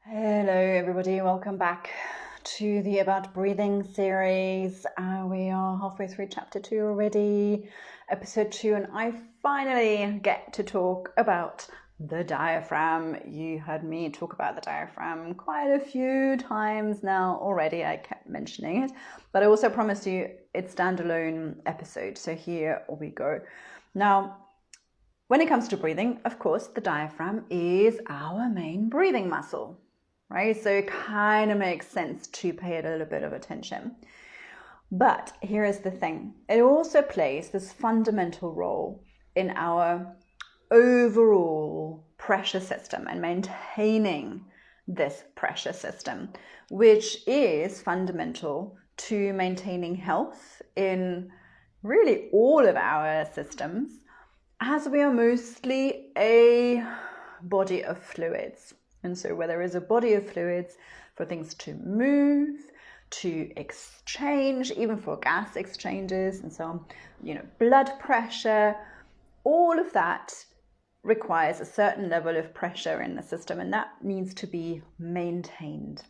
Hello everybody, welcome back to the About Breathing series. We are halfway through chapter 2 already, episode 2, and I finally get to talk about the diaphragm. You heard me talk about the diaphragm quite a few times now already. I kept mentioning it, but I also promised you it's standalone episode, so here we go. Now, when it comes to breathing, of course, the diaphragm is our main breathing muscle. Right? So it kind of makes sense to pay it a little bit of attention. But here is the thing. It also plays this fundamental role in our overall pressure system and maintaining this pressure system, which is fundamental to maintaining health in really all of our systems, as we are mostly a body of fluids. And so where there is a body of fluids for things to move, to exchange, even for gas exchanges and so on, blood pressure, all of that requires a certain level of pressure in the system, and that needs to be maintained.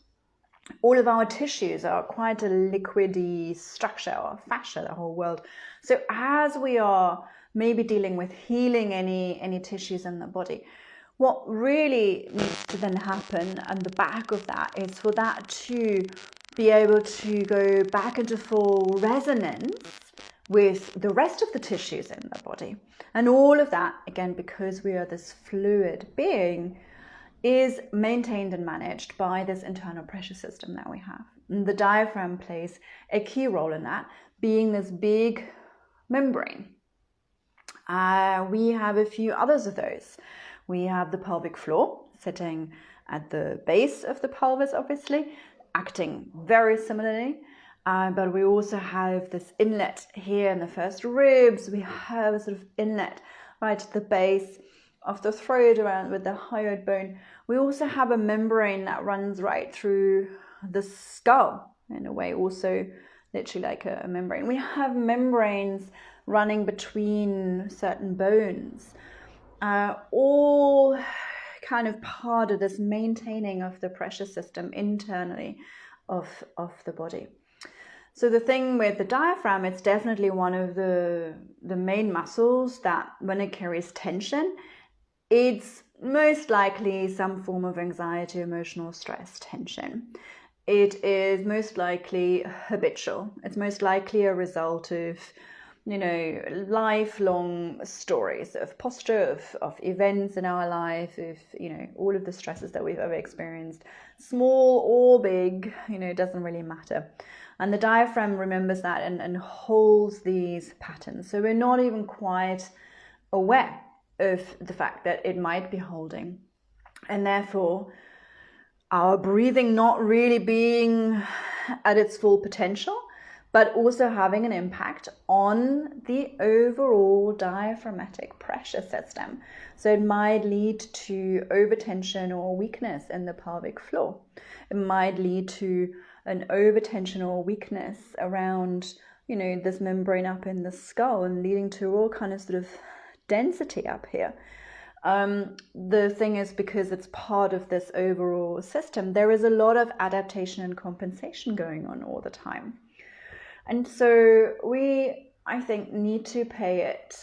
All of our tissues are quite a liquidy structure, or fascia, the whole world. So as we are maybe dealing with healing any tissues in the body, what really needs to then happen on the back of that is for that to be able to go back into full resonance with the rest of the tissues in the body. And all of that, again, because we are this fluid being, is maintained and managed by this internal pressure system that we have. And the diaphragm plays a key role in that, being this big membrane. We have a few others of those. We have the pelvic floor sitting at the base of the pelvis, obviously, acting very similarly. But we also have this inlet here in the first ribs. We have a sort of inlet right at the base of the throat around with the hyoid bone. We also have a membrane that runs right through the skull, in a way, also literally like a membrane. We have membranes running between certain bones. All kind of part of this maintaining of the pressure system internally of the body. So the thing with the diaphragm, it's definitely one of the main muscles that when it carries tension, it's most likely some form of anxiety, emotional stress, tension. It is most likely habitual. It's most likely a result of lifelong stories of posture, of events in our life, of, all of the stresses that we've ever experienced, small or big, it doesn't really matter. And the diaphragm remembers that and holds these patterns. So we're not even quite aware of the fact that it might be holding. And therefore, our breathing not really being at its full potential, but also having an impact on the overall diaphragmatic pressure system. So it might lead to overtension or weakness in the pelvic floor. It might lead to an overtension or weakness around, this membrane up in the skull, and leading to all kind of sort of density up here. The thing is, because it's part of this overall system, there is a lot of adaptation and compensation going on all the time. And so we, I think, need to pay it,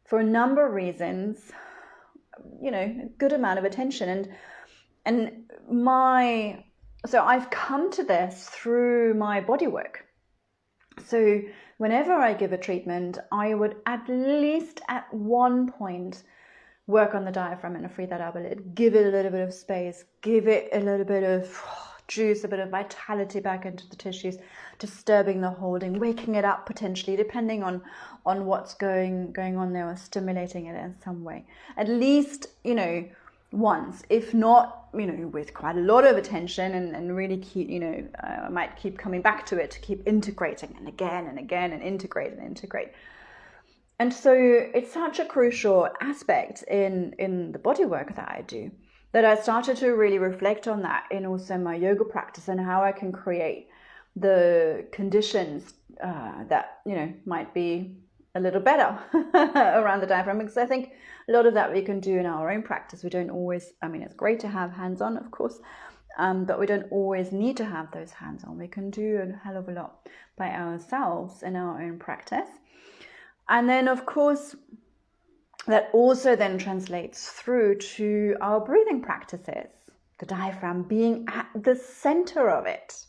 for a number of reasons, a good amount of attention. So I've come to this through my body work. So whenever I give a treatment, I would at least at one point work on the diaphragm and free that up a little, give it a little bit of space, give it a little bit of juice, a bit of vitality back into the tissues, disturbing the holding, waking it up potentially, depending on what's going on there, or stimulating it in some way. At least, once, if not, with quite a lot of attention, and really keep, I might keep coming back to it to keep integrating and again and again and integrate. And so it's such a crucial aspect in the body work that I do, that I started to really reflect on that in also my yoga practice, and how I can create the conditions that, might be a little better around the diaphragm. Because I think a lot of that we can do in our own practice. We don't always, it's great to have hands-on, of course, but we don't always need to have those hands on. We can do a hell of a lot by ourselves in our own practice. And then, of course, that also then translates through to our breathing practices, the diaphragm being at the center of it.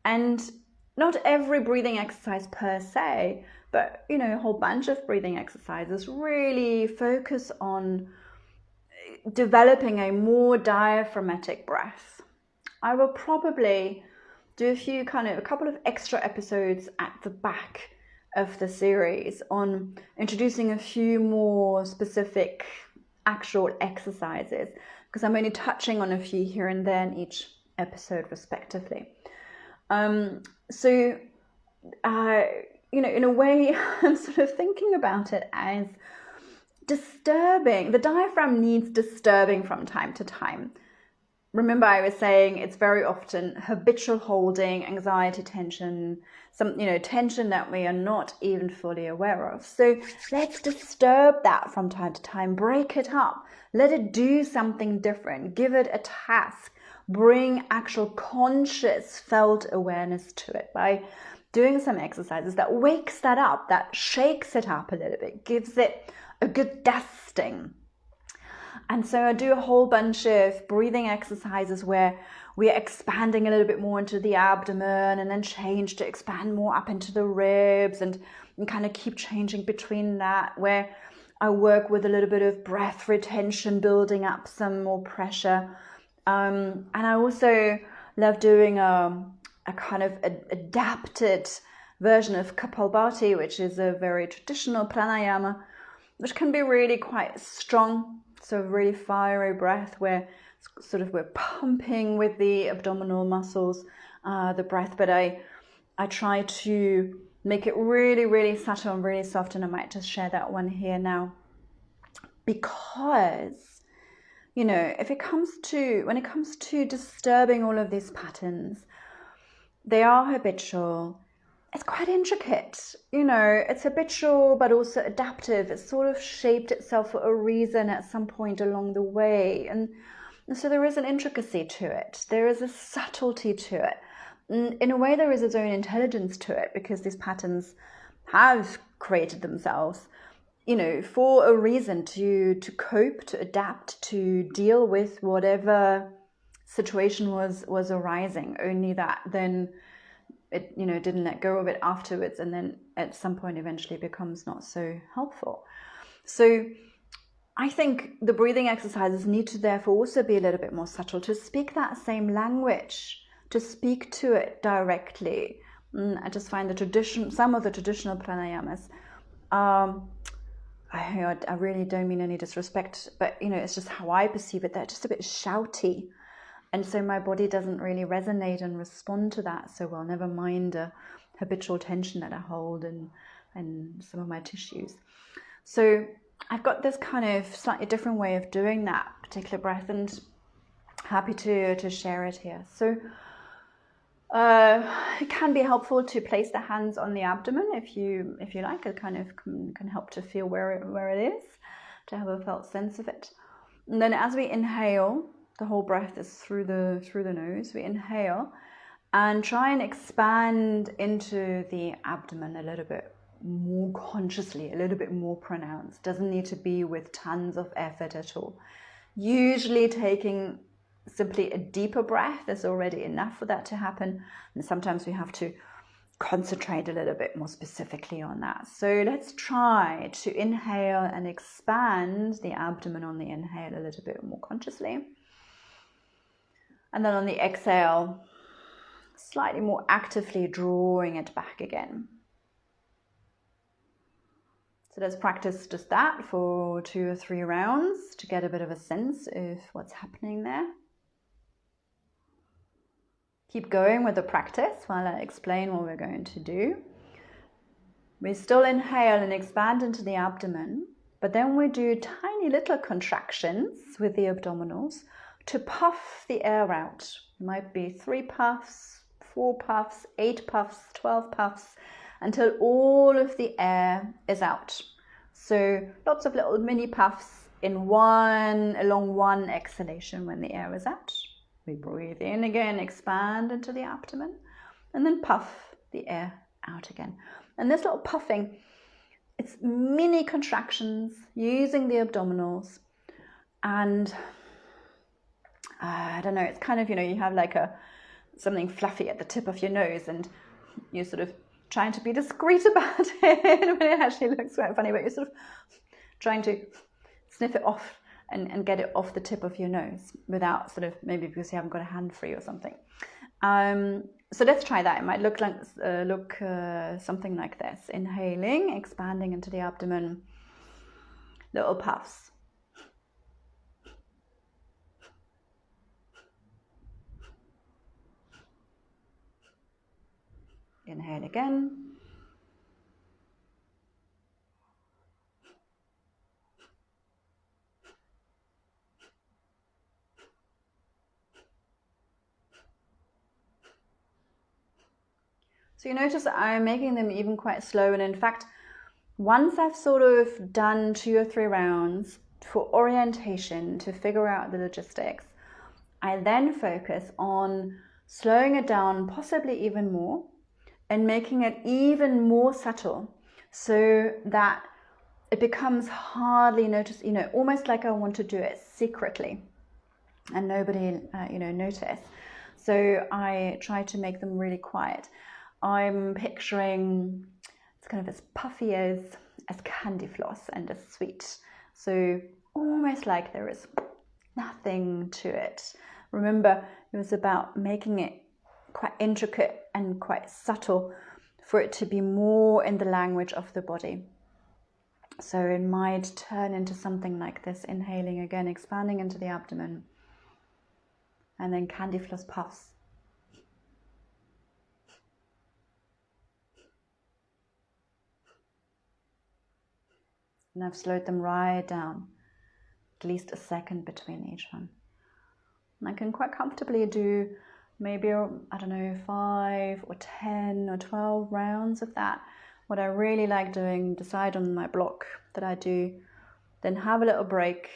And not every breathing exercise per se, but, a whole bunch of breathing exercises really focus on developing a more diaphragmatic breath. I will probably do a couple of extra episodes at the back of the series on introducing a few more specific actual exercises, because I'm only touching on a few here and there in each episode respectively. So in a way, I'm sort of thinking about it as disturbing. The diaphragm needs disturbing from time to time. Remember, I was saying it's very often habitual holding, anxiety, tension, some tension that we are not even fully aware of. So let's disturb that from time to time, break it up, let it do something different, give it a task, bring actual conscious felt awareness to it by doing some exercises that wakes that up, that shakes it up a little bit, gives it a good dusting. And so I do a whole bunch of breathing exercises where we are expanding a little bit more into the abdomen, and then change to expand more up into the ribs, and kind of keep changing between that, where I work with a little bit of breath retention, building up some more pressure. And I also love doing a kind of adapted version of Kapalbhati, which is a very traditional pranayama, which can be really quite strong. So really fiery breath where we're pumping with the abdominal muscles, the breath, but I try to make it really, really subtle and really soft, and I might just share that one here now. Because, when it comes to disturbing all of these patterns, they are habitual. It's quite intricate, it's habitual, but also adaptive. It's sort of shaped itself for a reason at some point along the way. And so there is an intricacy to it. There is a subtlety to it. In a way, there is its own intelligence to it, because these patterns have created themselves, for a reason, to cope, to adapt, to deal with whatever situation was arising. Only that then it didn't let go of it afterwards, and then at some point eventually becomes not so helpful. So I think the breathing exercises need to therefore also be a little bit more subtle, to speak that same language, to speak to it directly. I just find some of the traditional pranayamas, I really don't mean any disrespect, but it's just how I perceive it, they're just a bit shouty. And so my body doesn't really resonate and respond to that so well, never mind a habitual tension that I hold and some of my tissues. So I've got this kind of slightly different way of doing that particular breath, and happy to share it here. So it can be helpful to place the hands on the abdomen if you like. It kind of can help to feel where it is, to have a felt sense of it. And then as we inhale, the whole breath is through the nose. We inhale and try and expand into the abdomen a little bit more consciously, a little bit more pronounced. Doesn't need to be with tons of effort at all. Usually taking simply a deeper breath is already enough for that to happen. And sometimes we have to concentrate a little bit more specifically on that. So let's try to inhale and expand the abdomen on the inhale a little bit more consciously. And then on the exhale, slightly more actively drawing it back again. So let's practice just that for 2 or 3 rounds to get a bit of a sense of what's happening there. Keep going with the practice while I explain what we're going to do. We still inhale and expand into the abdomen, but then we do tiny little contractions with the abdominals to puff the air out. It might be 3 puffs, 4 puffs, 8 puffs, 12 puffs, until all of the air is out. So lots of little mini puffs along one exhalation when the air is out. We breathe in again, expand into the abdomen, and then puff the air out again. And this little puffing, it's mini contractions using the abdominals. And I don't know, it's kind of, you have like something fluffy at the tip of your nose, and you're sort of trying to be discreet about it when it actually looks quite funny, but you're sort of trying to sniff it off and get it off the tip of your nose without sort of, maybe because you haven't got a hand free or something. So let's try that. It might look like something like this. Inhaling, expanding into the abdomen, little puffs. Inhale again. So you notice I'm making them even quite slow, and in fact, once I've sort of done 2 or 3 rounds for orientation to figure out the logistics, I then focus on slowing it down, possibly even more, and making it even more subtle so that it becomes hardly noticed, almost like I want to do it secretly and nobody, notice. So I try to make them really quiet. I'm picturing it's kind of as puffy as candy floss and as sweet. So almost like there is nothing to it. Remember, it was about making it quite intricate and quite subtle for it to be more in the language of the body. So it might turn into something like this, inhaling again, expanding into the abdomen, and then candy floss puffs. And I've slowed them right down, at least a second between each one. And I can quite comfortably do maybe, 5 or 10 or 12 rounds of that. What I really like doing, decide on my block that I do, then have a little break.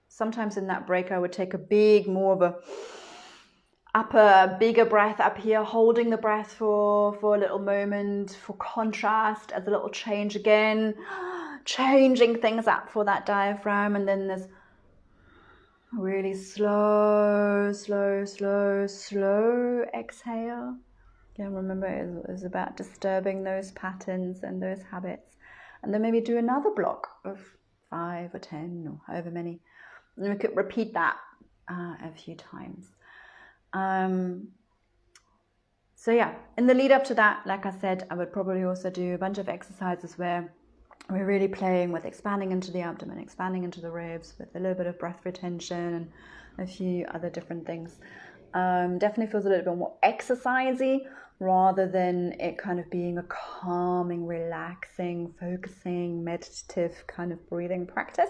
Sometimes in that break I would take more of a bigger breath up here, holding the breath for a little moment, for contrast, as a little change again, changing things up for that diaphragm. And then there's really slow exhale. Yeah, remember, it was about disturbing those patterns and those habits. And then maybe do another block of 5 or 10 or however many. And we could repeat that a few times. So yeah, in the lead up to that, like I said, I would probably also do a bunch of exercises where we're really playing with expanding into the abdomen, expanding into the ribs, with a little bit of breath retention and a few other different things. Definitely feels a little bit more exercisey rather than it kind of being a calming, relaxing, focusing, meditative kind of breathing practice.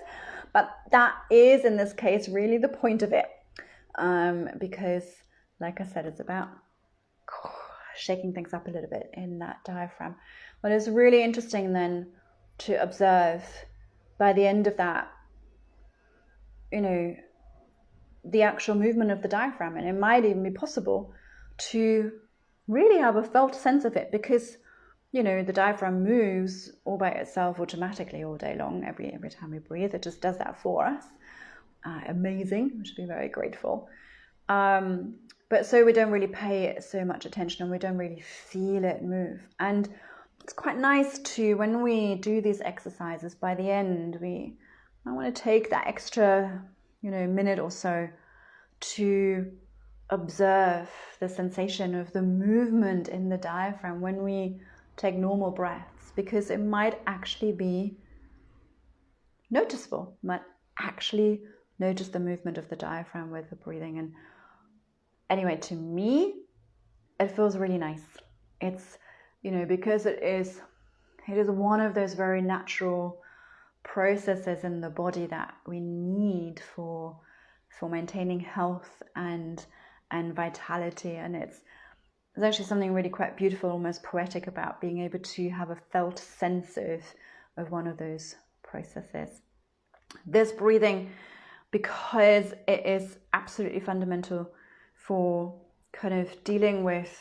But that is, in this case, really the point of it. Because, like I said, it's about shaking things up a little bit in that diaphragm. What is really interesting then to observe by the end of that, the actual movement of the diaphragm. And it might even be possible to really have a felt sense of it, because the diaphragm moves all by itself automatically all day long. Every time we breathe, it just does that for us. Amazing. We should be very grateful. But so we don't really pay it so much attention, and we don't really feel it move. And it's quite nice to, when we do these exercises, by the end, I want to take that extra, minute or so to observe the sensation of the movement in the diaphragm when we take normal breaths, because it might actually be noticeable. You might actually notice the movement of the diaphragm with the breathing. And anyway, to me, it feels really nice. It's, because it is one of those very natural processes in the body that we need for maintaining health and vitality. And it's actually something really quite beautiful, almost poetic, about being able to have a felt sense of one of those processes. This breathing because it is absolutely fundamental for kind of dealing with,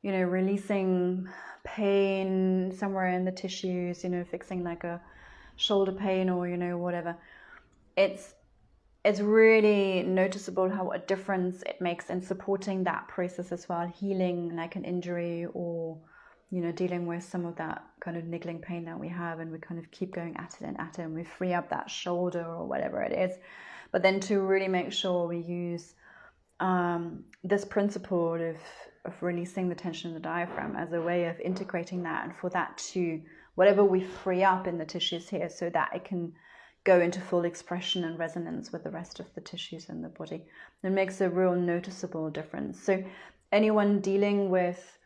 releasing pain somewhere in the tissues, fixing like a shoulder pain or, whatever. It's really noticeable how a difference it makes in supporting that process as well, healing like an injury or, dealing with some of that kind of niggling pain that we have, and we kind of keep going at it and we free up that shoulder or whatever it is. But then to really make sure we use this principle of releasing the tension in the diaphragm as a way of integrating that, and for that to, whatever we free up in the tissues here, so that it can go into full expression and resonance with the rest of the tissues in the body. It makes a real noticeable difference. So anyone dealing with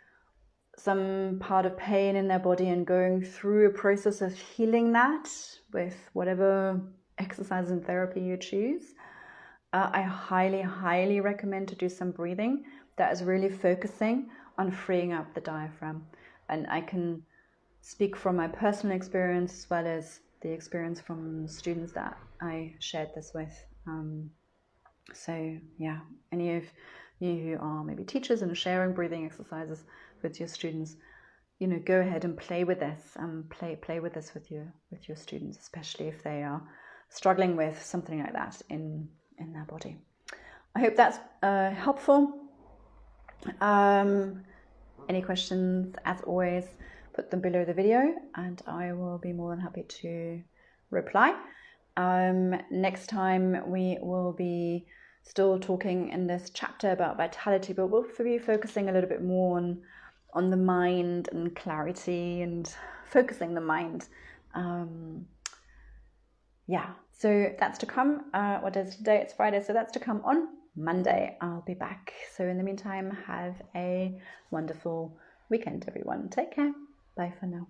some part of pain in their body and going through a process of healing that with whatever exercise and therapy you choose, I highly, highly recommend to do some breathing that is really focusing on freeing up the diaphragm. And I can speak from my personal experience as well as the experience from students that I shared this with. So yeah, any of you who are maybe teachers and sharing breathing exercises with your students, go ahead and play with this, play with this with your students, especially if they are struggling with something like that in their body. I hope that's helpful. Any questions, as always, put them below the video and I will be more than happy to reply. Next time we will be still talking in this chapter about vitality, but we'll be focusing a little bit more on the mind and clarity and focusing the mind. So that's to come. What is today? It's Friday, so that's to come on Monday. I'll be back. So in the meantime, have a wonderful weekend, everyone. Take care. Bye for now.